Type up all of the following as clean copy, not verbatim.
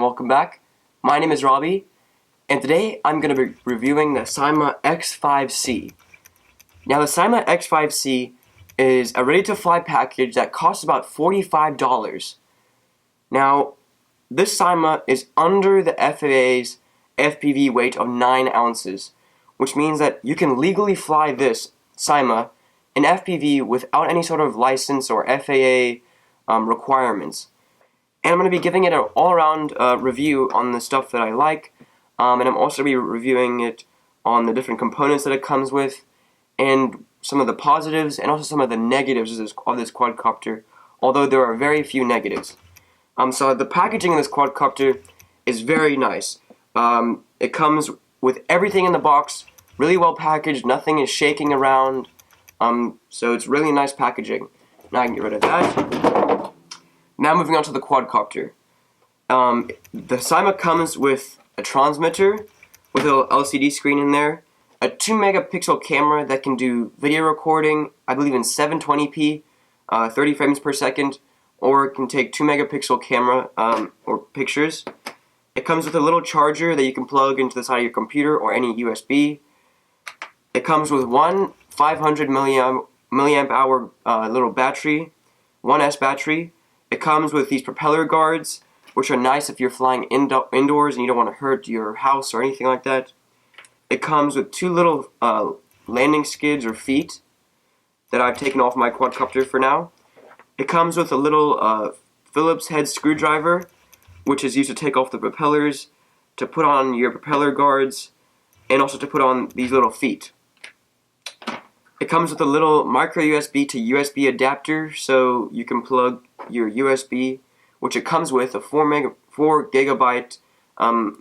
welcome back. My name is Robbie, and today I'm going to be reviewing the Syma X5C. Now the Syma X5C is a ready-to-fly package that costs about $45. Now, this Syma is under the FAA's FPV weight of 9 ounces, which means that you can legally fly this Syma in FPV without any sort of license or FAA requirements. And I'm going to be giving it an all-around review on the stuff that I like, and I'm also going to be reviewing it on the different components that it comes with, and some of the positives and also some of the negatives of this quadcopter, although there are very few negatives. So the packaging of this quadcopter is very nice. It comes with everything in the box, really well packaged, nothing is shaking around, so it's really nice packaging. Now I can get rid of that. Now moving on to the quadcopter. The Syma comes with a transmitter with a little LCD screen in there, a 2 megapixel camera that can do video recording, I believe in 720p, 30 frames per second, or it can take 2 megapixel camera or pictures. It comes with a little charger that you can plug into the side of your computer or any USB. It comes with one 500 milliamp hour little battery, 1S battery. It comes with these propeller guards, which are nice if you're flying indoors and you don't want to hurt your house or anything like that. It comes with 2 little landing skids or feet that I've taken off my quadcopter for now. It comes with a little Phillips head screwdriver, which is used to take off the propellers, to put on your propeller guards, and also to put on these little feet. It comes with a little micro USB to USB adapter, so you can plug your USB, which it comes with, a 4 gigabyte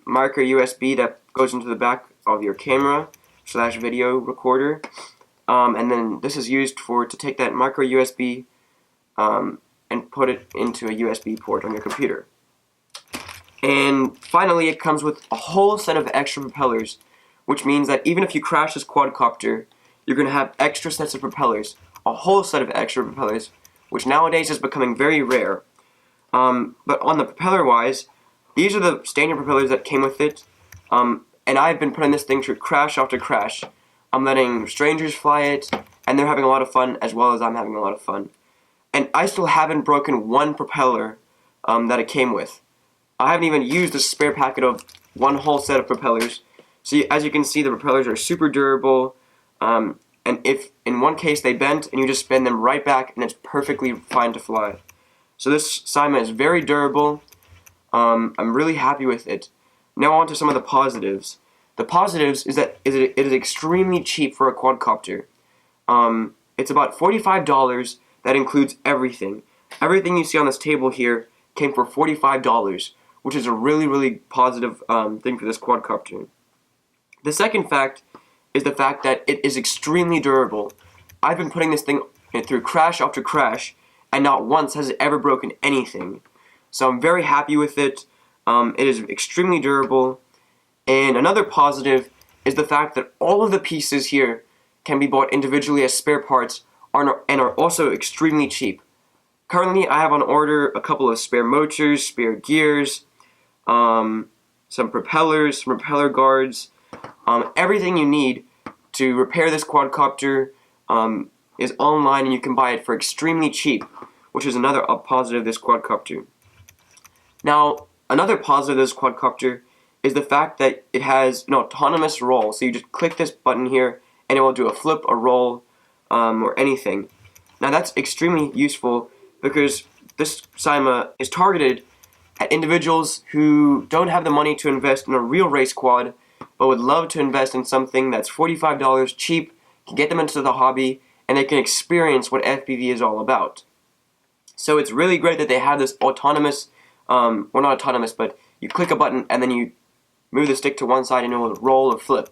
micro USB that goes into the back of your camera / video recorder, and then this is used to take that micro USB and put it into a USB port on your computer. And finally, it comes with a whole set of extra propellers, which means that even if you crash this quadcopter, you're going to have extra sets of propellers, a whole set of extra propellers, which nowadays is becoming very rare. But on the propeller-wise, these are the standard propellers that came with it, and I've been putting this thing through crash after crash. I'm letting strangers fly it, and they're having a lot of fun, as well as I'm having a lot of fun. And I still haven't broken one propeller that it came with. I haven't even used a spare packet of one whole set of propellers. So as you can see, the propellers are super durable, and if in one case they bent, and you just bend them right back, and it's perfectly fine to fly. So this Syma is very durable. I'm really happy with it. Now on to some of the positives. The positives is that it is extremely cheap for a quadcopter. It's about $45. That includes everything. Everything you see on this table here came for $45, which is a really, really positive thing for this quadcopter. The second fact is the fact that it is extremely durable. I've been putting this thing through crash after crash, and not once has it ever broken anything. So I'm very happy with it. It is extremely durable. And another positive is the fact that all of the pieces here can be bought individually as spare parts and are also extremely cheap. Currently, I have on order a couple of spare motors, spare gears, some propellers, some propeller guards. Everything you need to repair this quadcopter is online, and you can buy it for extremely cheap, which is another positive of this quadcopter. Now, another positive of this quadcopter is the fact that it has an autonomous roll. So you just click this button here, and it will do a flip, a roll, or anything. Now that's extremely useful because this Syma is targeted at individuals who don't have the money to invest in a real race quad, but would love to invest in something that's $45 cheap, can get them into the hobby, and they can experience what FPV is all about. So it's really great that they have this autonomous, well not autonomous, but you click a button and then you move the stick to one side and it will roll or flip.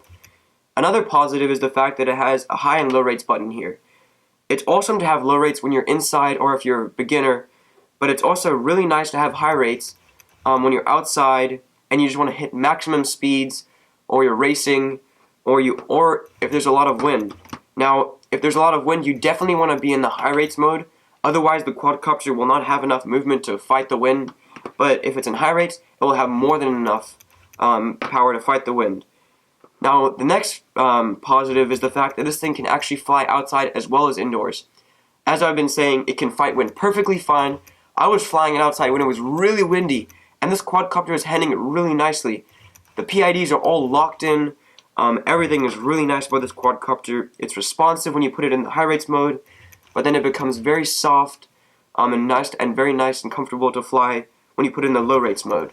Another positive is the fact that it has a high and low rates button here. It's awesome to have low rates when you're inside or if you're a beginner, but it's also really nice to have high rates when you're outside and you just want to hit maximum speeds, or you're racing, or if there's a lot of wind. Now, if there's a lot of wind, you definitely want to be in the high rates mode. Otherwise, the quadcopter will not have enough movement to fight the wind, but if it's in high rates, it will have more than enough power to fight the wind. Now, the next positive is the fact that this thing can actually fly outside as well as indoors. As I've been saying, it can fight wind perfectly fine. I was flying it outside when it was really windy, and this quadcopter is handling it really nicely. The PIDs are all locked in. Everything is really nice about this quadcopter. It's responsive when you put it in the high rates mode, but then it becomes very soft and nice and very nice and comfortable to fly when you put it in the low rates mode.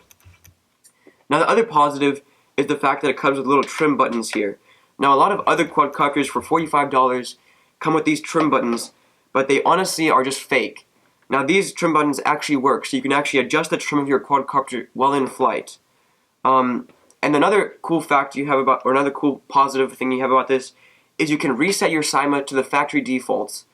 Now, the other positive is the fact that it comes with little trim buttons here. Now, a lot of other quadcopters for $45 come with these trim buttons, but they honestly are just fake. Now, these trim buttons actually work, so you can actually adjust the trim of your quadcopter while in flight. And another cool fact you have about, or another cool positive thing you have about this, is you can reset your Syma to the factory defaults.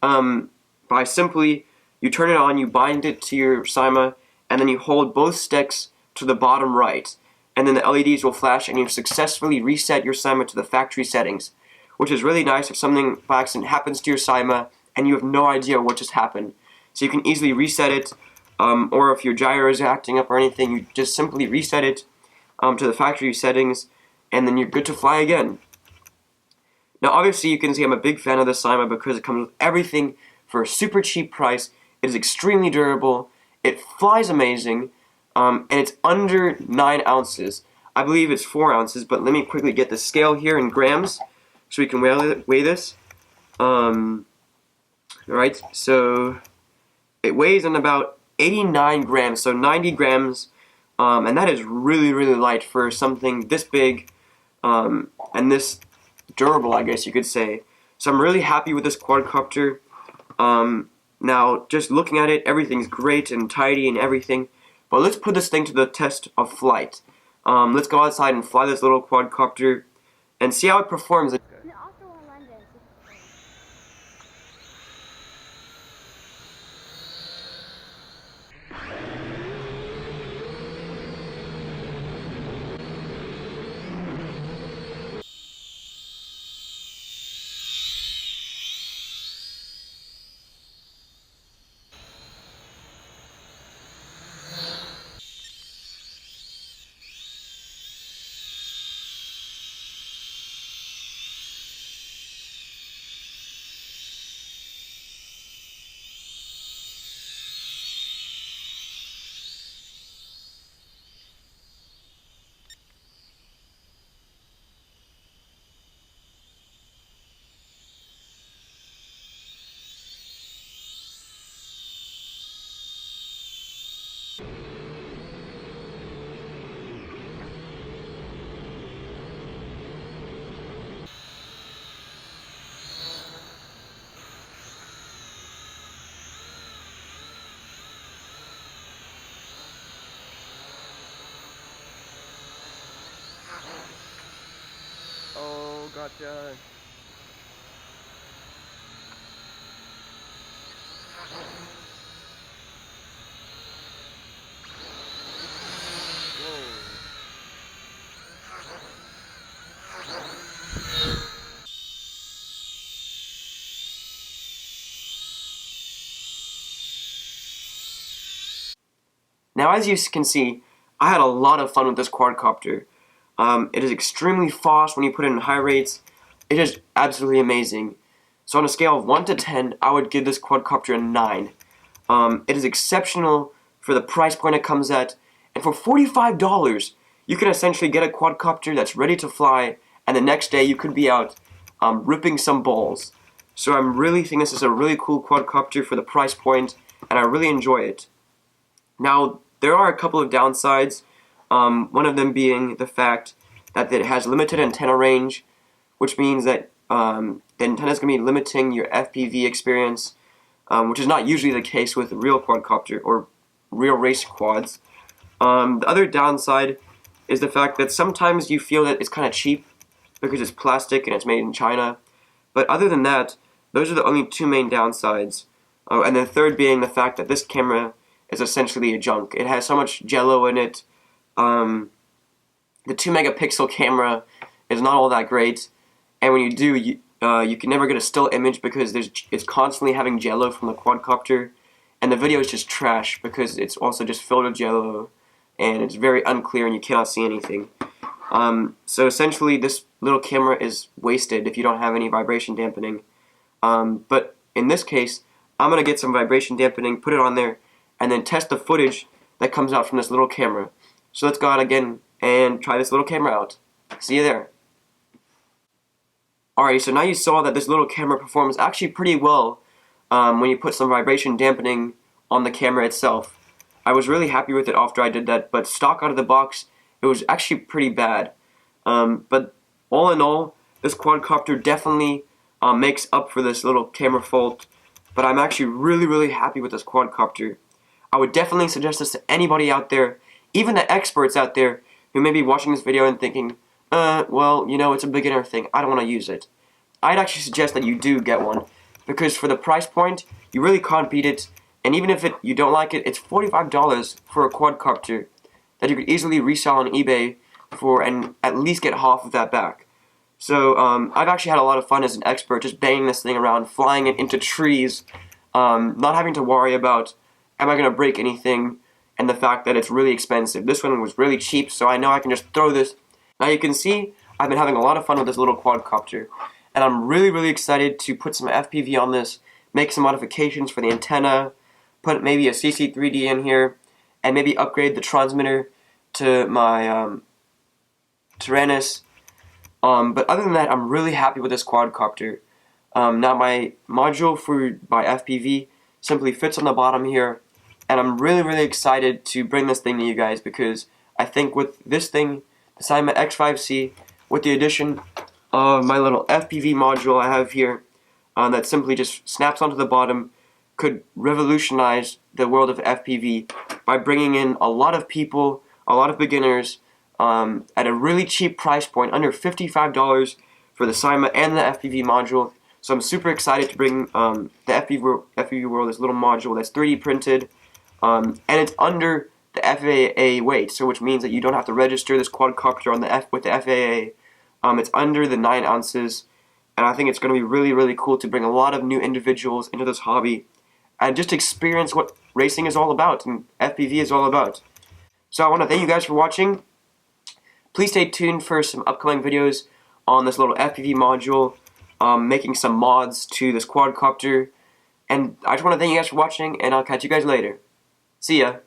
By simply, you turn it on, you bind it to your Syma, and then you hold both sticks to the bottom right, and then the LEDs will flash, and you've successfully reset your Syma to the factory settings, which is really nice if something by accident happens to your Syma and you have no idea what just happened. So you can easily reset it, or if your gyro is acting up or anything, you just simply reset it to the factory settings, and then you're good to fly again. Now, obviously, you can see I'm a big fan of the Syma because it comes with everything for a super cheap price. It is extremely durable. It flies amazing. And it's under 9 ounces. I believe it's 4 ounces, but let me quickly get the scale here in grams so we can weigh this. Alright, so it weighs in about 89 grams, so 90 grams, and that is really, really light for something this big and this durable, I guess you could say. So I'm really happy with this quadcopter. Now, just looking at it, everything's great and tidy and everything. But let's put this thing to the test of flight. Let's go outside and fly this little quadcopter and see how it performs. Oh, gotcha. Now, as you can see, I had a lot of fun with this quadcopter. It is extremely fast when you put it in high rates. It is absolutely amazing. So on a scale of 1 to 10, I would give this quadcopter a 9. It is exceptional for the price point it comes at, and for $45, you can essentially get a quadcopter that's ready to fly, and the next day you could be out ripping some balls. So I'm really thinking this is a really cool quadcopter for the price point, and I really enjoy it. Now, there are a couple of downsides, one of them being the fact that it has limited antenna range, which means that the antenna is going to be limiting your FPV experience, which is not usually the case with real quadcopter or real race quads. The other downside is the fact that sometimes you feel that it's kind of cheap because it's plastic and it's made in China. But other than that, those are the only two main downsides. And the third being the fact that this camera is essentially a junk. It has so much jello in it. The 2 megapixel camera is not all that great, and when you do, you can never get a still image because it's constantly having jello from the quadcopter, and the video is just trash because it's also just filled with jello, and it's very unclear and you cannot see anything. So essentially this little camera is wasted if you don't have any vibration dampening. But in this case, I'm going to get some vibration dampening, put it on there, and then test the footage that comes out from this little camera. So let's go out again and try this little camera out. See you there. Alright, so now you saw that this little camera performs actually pretty well when you put some vibration dampening on the camera itself. I was really happy with it after I did that, but stock out of the box, it was actually pretty bad. But all in all, this quadcopter definitely makes up for this little camera fault. But I'm actually really happy with this quadcopter. I would definitely suggest this to anybody out there, even the experts out there who may be watching this video and thinking, well, you know, it's a beginner thing, I don't want to use it. I'd actually suggest that you do get one, because for the price point, you really can't beat it, and even if you don't like it, it's $45 for a quadcopter that you could easily resell on eBay for and at least get half of that back. So I've actually had a lot of fun as an expert just banging this thing around, flying it into trees, not having to worry about am I going to break anything, and the fact that it's really expensive. This one was really cheap, so I know I can just throw this. Now you can see I've been having a lot of fun with this little quadcopter, and I'm really excited to put some FPV on this, make some modifications for the antenna, put maybe a CC3D in here, and maybe upgrade the transmitter to my Tyrannus. But other than that, I'm really happy with this quadcopter. Now my module for my FPV simply fits on the bottom here, and I'm really excited to bring this thing to you guys, because I think with this thing, the Syma X5C, with the addition of my little FPV module I have here, that simply just snaps onto the bottom, could revolutionize the world of FPV by bringing in a lot of people, a lot of beginners, at a really cheap price point, under $55 for the Syma and the FPV module. So I'm super excited to bring the FPV world this little module that's 3D printed, and it's under the FAA weight, so which means that you don't have to register this quadcopter on with the FAA. It's under the 9 ounces, and I think it's going to be really cool to bring a lot of new individuals into this hobby and just experience what racing is all about and FPV is all about. So I want to thank you guys for watching. Please stay tuned for some upcoming videos on this little FPV module, making some mods to this quadcopter, and I just want to thank you guys for watching, and I'll catch you guys later. See ya!